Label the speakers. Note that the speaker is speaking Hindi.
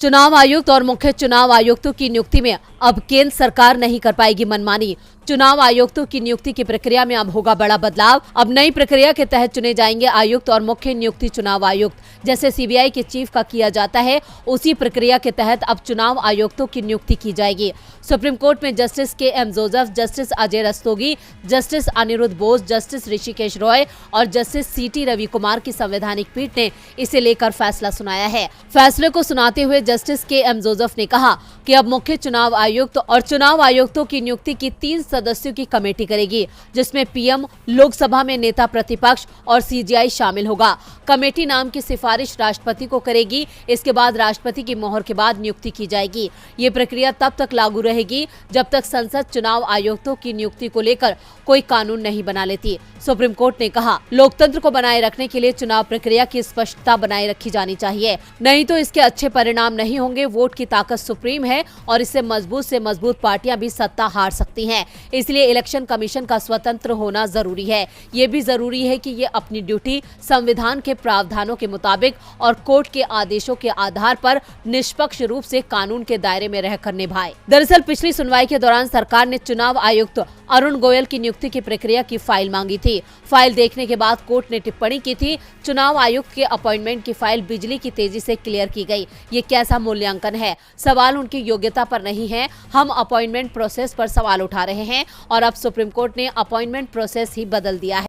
Speaker 1: चुनाव आयुक्त और मुख्य चुनाव आयुक्तों की नियुक्ति में अब केंद्र सरकार नहीं कर पाएगी मनमानी। चुनाव आयुक्तों की नियुक्ति की प्रक्रिया में अब होगा बड़ा बदलाव। अब नई प्रक्रिया के तहत चुने जाएंगे आयुक्त और मुख्य नियुक्ति चुनाव आयुक्त। जैसे सीबीआई के चीफ का किया जाता है, उसी प्रक्रिया के तहत अब चुनाव आयुक्तों की नियुक्ति की जाएगी। सुप्रीम कोर्ट में justice K M. Joseph, justice Ajay Rastogi, justice Aniruddha Bose, justice Hrishikesh Roy और जस्टिस सी.टी. रवि कुमार की संवैधानिक पीठ ने इसे लेकर फैसला सुनाया है। फैसले को सुनाते हुए जस्टिस के.एम. जोसेफ ने कहा कि अब मुख्य चुनाव आयुक्त और चुनाव आयुक्तों की नियुक्ति की 3 सदस्यों की कमेटी करेगी, जिसमें पीएम, लोकसभा में नेता प्रतिपक्ष और सीजीआई शामिल होगा। कमेटी नाम की सिफारिश राष्ट्रपति को करेगी। इसके बाद राष्ट्रपति की मोहर के बाद नियुक्ति की जाएगी। ये प्रक्रिया तब तक लागू रहेगी जब तक संसद चुनाव आयुक्तों की नियुक्ति को लेकर कोई कानून नहीं बना लेती। सुप्रीम कोर्ट ने कहा, लोकतंत्र को बनाए रखने के लिए चुनाव प्रक्रिया की स्पष्टता बनाए रखी जानी चाहिए, नहीं तो इसके अच्छे परिणाम नहीं होंगे। वोट की ताकत सुप्रीम है और इससे मजबूत से मजबूत पार्टियां भी सत्ता हार सकती हैं। इसलिए इलेक्शन कमीशन का स्वतंत्र होना जरूरी है। ये भी जरूरी है कि ये अपनी ड्यूटी संविधान के प्रावधानों के मुताबिक और कोर्ट के आदेशों के आधार पर निष्पक्ष रूप से कानून के दायरे में रहकर निभाए। दरअसल पिछली सुनवाई के दौरान सरकार ने चुनाव आयुक्त अरुण गोयल की नियुक्ति की प्रक्रिया की फाइल मांगी थी। फाइल देखने के बाद कोर्ट ने टिप्पणी की थी, चुनाव आयुक्त के अपॉइंटमेंट की फाइल बिजली की तेजी से क्लियर की गई। ये कैसा मूल्यांकन है? सवाल उनकी योग्यता पर नहीं है। हम अपॉइंटमेंट प्रोसेस पर सवाल उठा रहे हैं और अब सुप्रीम कोर्ट ने अपॉइंटमेंट प्रोसेस ही बदल दिया